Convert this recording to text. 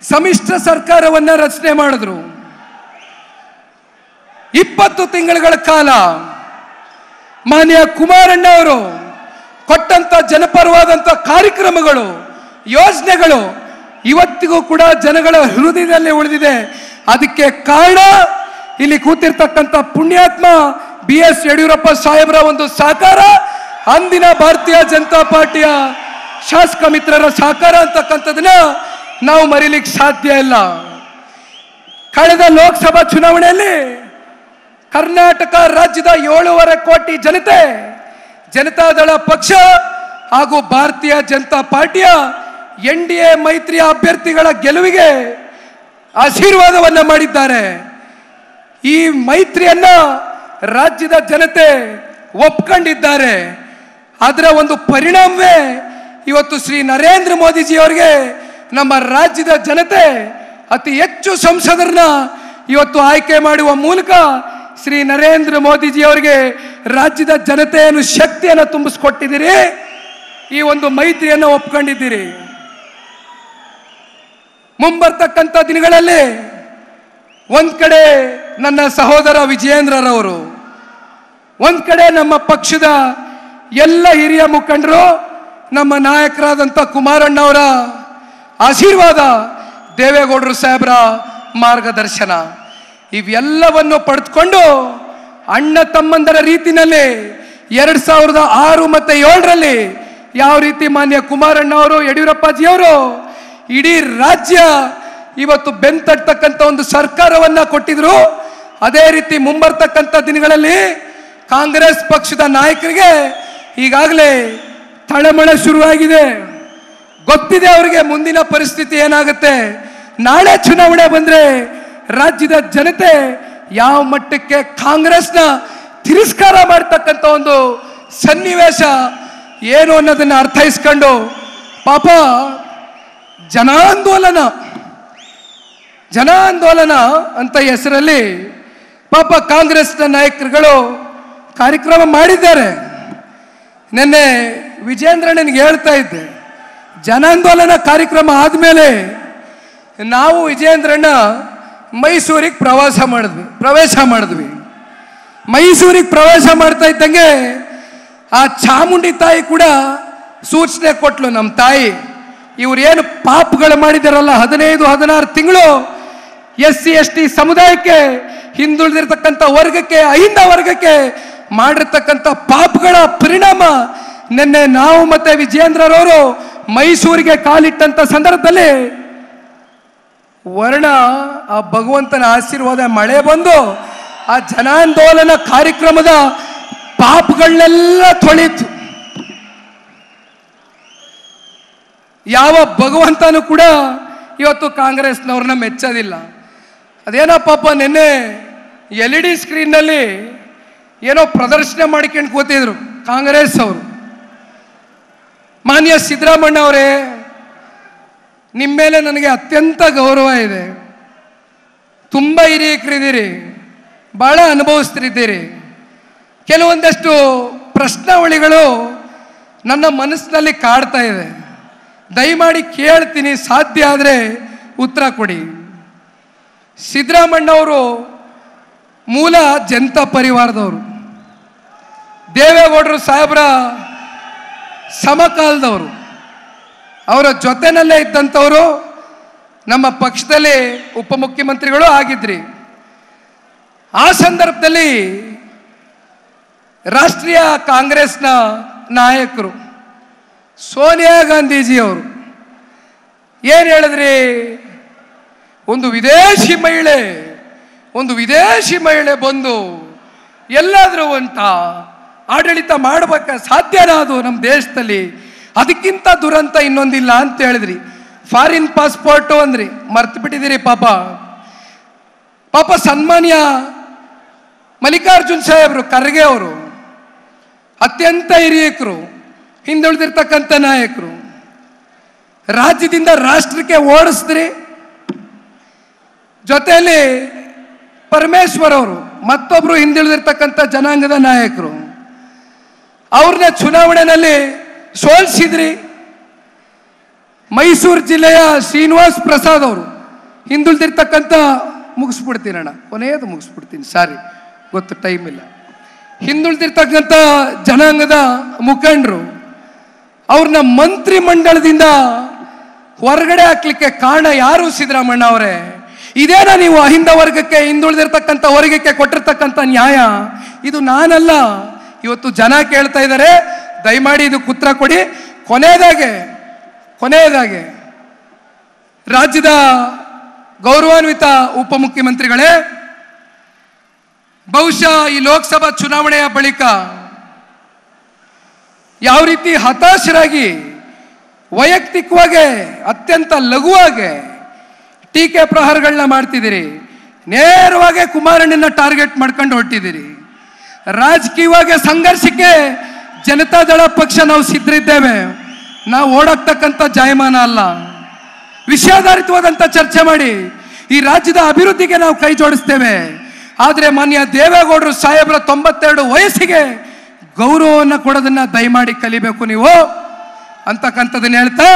ಸಮ್ಮಿಶ್ರ ಸರ್ಕಾರವನ್ನ ರಚನೆ ಮಾಡಿದ್ರು. 20 ತಿಂಗಳ ಕಾಲ ಮಾನ್ಯ ಕುಮಾರಣ್ಣ ಅವರು ಕೊಟ್ಟಂತ ಜನಪರವಾದಂತ ಕಾರ್ಯಕ್ರಮಗಳು, ಯೋಜನೆಗಳು ಇವತ್ತಿಗೂ ಕೂಡ ಜನಗಳ ಹೃದಯದಲ್ಲಿ ಉಳಿದಿದೆ. ಅದಕ್ಕೆ ಕಾರಣ ಇಲ್ಲಿ ಕೂತಿರ್ತಕ್ಕಂಥ ಪುಣ್ಯಾತ್ಮ BS ಯಡಿಯೂರಪ್ಪ ಸಾಹೇಬರ ಒಂದು ಸಹಕಾರ, ಅಂದಿನ ಭಾರತೀಯ ಜನತಾ ಪಾರ್ಟಿಯ ಶಾಸಕ ಮಿತ್ರರ ಸಹಕಾರ ಅಂತಕ್ಕಂಥದನ್ನ ನಾವು ಮರೀಲಿಕ್ಕೆ ಸಾಧ್ಯ ಇಲ್ಲ. ಕಳೆದ ಲೋಕಸಭಾ ಚುನಾವಣೆಯಲ್ಲಿ ಕರ್ನಾಟಕ ರಾಜ್ಯದ 7.5 ಕೋಟಿ ಜನತೆ ಜನತಾದಳ ಪಕ್ಷ ಹಾಗೂ ಭಾರತೀಯ ಜನತಾ ಪಾರ್ಟಿಯ NDA ಮೈತ್ರಿಯ ಅಭ್ಯರ್ಥಿಗಳ ಗೆಲುವಿಗೆ ಆಶೀರ್ವಾದವನ್ನ ಮಾಡಿದ್ದಾರೆ. ಈ ಮೈತ್ರಿಯನ್ನ ರಾಜ್ಯದ ಜನತೆ ಒಪ್ಕೊಂಡಿದ್ದಾರೆ. ಅದರ ಒಂದು ಪರಿಣಾಮವೇ ಇವತ್ತು ಶ್ರೀ ನರೇಂದ್ರ ಮೋದಿಜಿ ಅವರಿಗೆ ನಮ್ಮ ರಾಜ್ಯದ ಜನತೆ ಅತಿ ಹೆಚ್ಚು ಸಂಸದರನ್ನ ಇವತ್ತು ಆಯ್ಕೆ ಮಾಡುವ ಮೂಲಕ ಶ್ರೀ ನರೇಂದ್ರ ಮೋದಿಜಿ ಅವರಿಗೆ ರಾಜ್ಯದ ಜನತೆಯನ್ನು ಶಕ್ತಿಯನ್ನು ತುಂಬಿಸ್ಕೊಟ್ಟಿದ್ದೀರಿ. ಈ ಒಂದು ಮೈತ್ರಿಯನ್ನು ಒಪ್ಕೊಂಡಿದ್ದೀರಿ. ಮುಂಬರ್ತಕ್ಕಂಥ ದಿನಗಳಲ್ಲಿ ಒಂದ್ ಕಡೆ ನನ್ನ ಸಹೋದರ ವಿಜಯೇಂದ್ರರವರು, ಒಂದ್ ಕಡೆ ನಮ್ಮ ಪಕ್ಷದ ಎಲ್ಲ ಹಿರಿಯ ಮುಖಂಡರು, ನಮ್ಮ ನಾಯಕರಾದಂಥ ಕುಮಾರಣ್ಣ ಅವರ ಆಶೀರ್ವಾದ, ದೇವೇಗೌಡರು ಸಾಹೇಬರ ಮಾರ್ಗದರ್ಶನ, ಇವೆಲ್ಲವನ್ನು ಪಡೆದುಕೊಂಡು ಅಣ್ಣ ತಮ್ಮಂದರ ರೀತಿಯಲ್ಲಿ 2006 ಮತ್ತು 2007ರಲ್ಲಿ ಯಾವ ರೀತಿ ಮಾನ್ಯ ಕುಮಾರಣ್ಣ ಅವರು, ಯಡಿಯೂರಪ್ಪಾಜಿಯವರು ಇಡೀ ರಾಜ್ಯ ಇವತ್ತು ಬೆಂತಟ್ಟತಕ್ಕಂಥ ಒಂದು ಸರ್ಕಾರವನ್ನ ಕೊಟ್ಟಿದ್ರು. ಅದೇ ರೀತಿ ಮುಂಬರ್ತಕ್ಕಂಥ ದಿನಗಳಲ್ಲಿ ಕಾಂಗ್ರೆಸ್ ಪಕ್ಷದ ನಾಯಕರಿಗೆ ಈಗಾಗಲೇ ತಳಮಳ ಶುರುವಾಗಿದೆ. ಗೊತ್ತಿದೆ ಅವರಿಗೆ ಮುಂದಿನ ಪರಿಸ್ಥಿತಿ ಏನಾಗುತ್ತೆ. ನಾಳೆ ಚುನಾವಣೆ ಬಂದ್ರೆ ರಾಜ್ಯದ ಜನತೆ ಯಾವ ಮಟ್ಟಕ್ಕೆ ಕಾಂಗ್ರೆಸ್ನ ತಿರಸ್ಕಾರ ಮಾಡ್ತಕ್ಕಂಥ ಒಂದು ಸನ್ನಿವೇಶ ಏನು ಅನ್ನೋದನ್ನ ಅರ್ಥೈಸ್ಕೊಂಡು ಪಾಪ ಜನಾಂದೋಲನ ಅಂತ ಹೆಸರಲ್ಲಿ ಪಾಪ ಕಾಂಗ್ರೆಸ್ನ ನಾಯಕರುಗಳು ಕಾರ್ಯಕ್ರಮ ಮಾಡಿದ್ದಾರೆ. ನಿನ್ನೆ ವಿಜೇಂದ್ರನಿಗೆ ಹೇಳ್ತಾ ಇದ್ದೆ, ಜನಾಂದೋಲನ ಕಾರ್ಯಕ್ರಮ ಆದಮೇಲೆ ನಾವು ವಿಜೇಂದ್ರಣ್ಣ ಮೈಸೂರಿಗೆ ಪ್ರವೇಶ ಮಾಡಿದ್ವಿ. ಮೈಸೂರಿಗೆ ಪ್ರವೇಶ ಮಾಡ್ತಾ ಇದ್ದಂಗೆ ಆ ಚಾಮುಂಡಿ ತಾಯಿ ಕೂಡ ಸೂಚನೆ ಕೊಟ್ಲು. ನಮ್ಮ ತಾಯಿ ಇವ್ರೇನು ಪಾಪಗಳು ಮಾಡಿದಾರಲ್ಲ, 15-16 ತಿಂಗಳು SC ST ಸಮುದಾಯಕ್ಕೆ, ಹಿಂದುಳಿದಿರ್ತಕ್ಕಂಥ ವರ್ಗಕ್ಕೆ, ಅಹಿಂದ ವರ್ಗಕ್ಕೆ ಮಾಡಿರ್ತಕ್ಕಂಥ ಪಾಪಗಳ ಪರಿಣಾಮ ನಿನ್ನೆ ನಾವು ಮತ್ತೆ ವಿಜಯೇಂದ್ರರವರು ಮೈಸೂರಿಗೆ ಕಾಲಿಟ್ಟಂತ ಸಂದರ್ಭದಲ್ಲಿ ವರ್ಣ ಆ ಭಗವಂತನ ಆಶೀರ್ವಾದ ಮಳೆ ಬಂದು ಆ ಜನಾಂದೋಲನ ಕಾರ್ಯಕ್ರಮದ ಪಾಪಗಳನ್ನೆಲ್ಲ ತೊಳಿತು. ಯಾವ ಭಗವಂತನೂ ಕೂಡ ಇವತ್ತು ಕಾಂಗ್ರೆಸ್ನವ್ರನ್ನ ಮೆಚ್ಚೋದಿಲ್ಲ. ಅದೇನೋ ಪಾಪ ನಿನ್ನೆ LED ಸ್ಕ್ರೀನ್ನಲ್ಲಿ ಏನೋ ಪ್ರದರ್ಶನ ಮಾಡಿಕೊಂಡು ಕೂತಿದ್ರು ಕಾಂಗ್ರೆಸ್ ಅವರು. ಮಾನ್ಯ ಸಿದ್ದರಾಮಣ್ಣ ಅವರೇ, ನಿಮ್ಮ ಮೇಲೆ ನನಗೆ ಅತ್ಯಂತ ಗೌರವ ಇದೆ. ತುಂಬ ಹಿರಿಯರಿದ್ದೀರಿ, ಭಾಳ ಅನುಭವಿಸ್ತಿದ್ದೀರಿ. ಕೆಲವೊಂದಷ್ಟು ಪ್ರಶ್ನಾವಳಿಗಳು ನನ್ನ ಮನಸ್ಸಿನಲ್ಲಿ ಕಾಡ್ತಾ ಇದೆ. ದಯಮಾಡಿ ಕೇಳ್ತೀನಿ, ಸಾಧ್ಯ ಆದರೆ ಉತ್ತರ ಕೊಡಿ. ಸಿದ್ದರಾಮಣ್ಣವರು ಮೂಲ ಜನತಾ ಪರಿವಾರದವರು, ದೇವೇಗೌಡರು ಸಾಹೇಬರ ಸಮಕಾಲದವರು, ಅವರ ಜೊತೆನಲ್ಲೇ ಇದ್ದಂಥವರು, ನಮ್ಮ ಪಕ್ಷದಲ್ಲಿ ಉಪಮುಖ್ಯಮಂತ್ರಿಗಳು ಆಗಿದ್ರಿ. ಆ ಸಂದರ್ಭದಲ್ಲಿ ರಾಷ್ಟ್ರೀಯ ಕಾಂಗ್ರೆಸ್ನ ನಾಯಕರು ಸೋನಿಯಾ ಗಾಂಧೀಜಿಯವರು ಏನು ಹೇಳಿದ್ರಿ, ಒಂದು ವಿದೇಶಿ ಮಹಿಳೆ ಬಂದು ಎಲ್ಲಾದರೂ ಅಂತ ಆಡಳಿತ ಮಾಡಬೇಕ ಸಾಧ್ಯನಾ ಅದು ನಮ್ಮ ದೇಶದಲ್ಲಿ, ಅದಕ್ಕಿಂತ ದುರಂತ ಇನ್ನೊಂದಿಲ್ಲ ಅಂತ ಹೇಳಿದ್ರಿ. ಫಾರಿನ್ ಪಾಸ್ಪೋರ್ಟು ಅಂದ್ರಿ, ಮರ್ತು ಬಿಟ್ಟಿದ್ದೀರಿ ಪಾಪ ಸನ್ಮಾನ್ಯ ಮಲ್ಲಿಕಾರ್ಜುನ್ ಸಾಹೇಬರು ಖರ್ಗೆ ಅವರು ಅತ್ಯಂತ ಹಿರಿಯಕರು, ಹಿಂದುಳಿದಿರ್ತಕ್ಕಂಥ ನಾಯಕರು, ರಾಜ್ಯದಿಂದ ರಾಷ್ಟ್ರಕ್ಕೆ ಓಡಿಸಿದ್ರಿ. ಜೊತೆಯಲ್ಲಿ ಪರಮೇಶ್ವರ್ ಅವರು ಮತ್ತೊಬ್ರು ಹಿಂದುಳಿದಿರ್ತಕ್ಕಂಥ ಜನಾಂಗದ ನಾಯಕರು, ಅವ್ರನ್ನ ಚುನಾವಣೆಯಲ್ಲಿ ಸೋಲಿಸಿದ್ರಿ. ಮೈಸೂರು ಜಿಲ್ಲೆಯ ಶ್ರೀನಿವಾಸ್ ಪ್ರಸಾದ್ ಅವರು ಹಿಂದುಳಿದಿರ್ತಕ್ಕಂಥ ಮುಗಿಸ್ಬಿಡ್ತೀನಿ ಅಣ್ಣ, ಕೊನೆಯದು ಮುಗಿಸ್ಬಿಡ್ತೀನಿ, ಸಾರಿ ಗೊತ್ತು ಟೈಮ್ ಇಲ್ಲ. ಹಿಂದುಳಿದಿರ್ತಕ್ಕಂಥ ಜನಾಂಗದ ಮುಖಂಡರು ಅವ್ರನ್ನ ಮಂತ್ರಿ ಮಂಡಲದಿಂದ ಹೊರಗಡೆ ಹಾಕ್ಲಿಕ್ಕೆ ಕಾರಣ ಯಾರು? ಸಿದ್ದರಾಮಣ್ಣ ಅವರೇ. ಇದೇನ ನೀವು ಅಹಿಂದ ವರ್ಗಕ್ಕೆ, ಹಿಂದುಳಿದಿರ್ತಕ್ಕಂಥ ವರ್ಗಕ್ಕೆ ಕೊಟ್ಟಿರ್ತಕ್ಕಂಥ ನ್ಯಾಯ? ಇದು ನಾನಲ್ಲ, ಇವತ್ತು ಜನ ಕೇಳ್ತಾ ಇದ್ದಾರೆ. ದಯಮಾಡಿ ಇದು ಉತ್ತರ ಕೊಡಿ. ಕೊನೆಯದಾಗೆ ರಾಜ್ಯದ ಗೌರವಾನ್ವಿತ ಉಪಮುಖ್ಯಮಂತ್ರಿಗಳೇ, ಬಹುಶಃ ಈ ಲೋಕಸಭಾ ಚುನಾವಣೆಯ ಬಳಿಕ ಯಾವ ರೀತಿ ಹತಾಶರಾಗಿ ವೈಯಕ್ತಿಕವಾಗಿ ಅತ್ಯಂತ ಲಘುವಾಗಿ ಟೀಕೆ ಪ್ರಹಾರಗಳನ್ನ ಮಾಡ್ತಿದ್ದೀರಿ, ನೇರವಾಗಿ ಕುಮಾರಣ್ಣನ ಟಾರ್ಗೆಟ್ ಮಾಡ್ಕೊಂಡು ಹೊರಟಿದ್ದೀರಿ. ರಾಜಕೀಯವಾಗಿ ಸಂಘರ್ಷಕ್ಕೆ ಜನತಾದಳ ಪಕ್ಷ ನಾವು ಸಿದ್ಧರಿದ್ದೇವೆ. ನಾವು ಓಡಾಕ್ತಕ್ಕಂಥ ಜಾಯಮಾನ ಅಲ್ಲ. ವಿಷಯಾಧಾರಿತವಾದಂಥ ಚರ್ಚೆ ಮಾಡಿ ಈ ರಾಜ್ಯದ ಅಭಿವೃದ್ಧಿಗೆ ನಾವು ಕೈ ಜೋಡಿಸ್ತೇವೆ. ಆದರೆ ಮಾನ್ಯ ದೇವೇಗೌಡರು ಸಾಹೇಬರ 92 ವಯಸ್ಸಿಗೆ ಗೌರವವನ್ನು ಕೊಡೋದನ್ನ ದಯಮಾಡಿ ಕಲಿಬೇಕು ನೀವು ಅಂತಕ್ಕಂಥದ್ದನ್ನ ಹೇಳ್ತಾ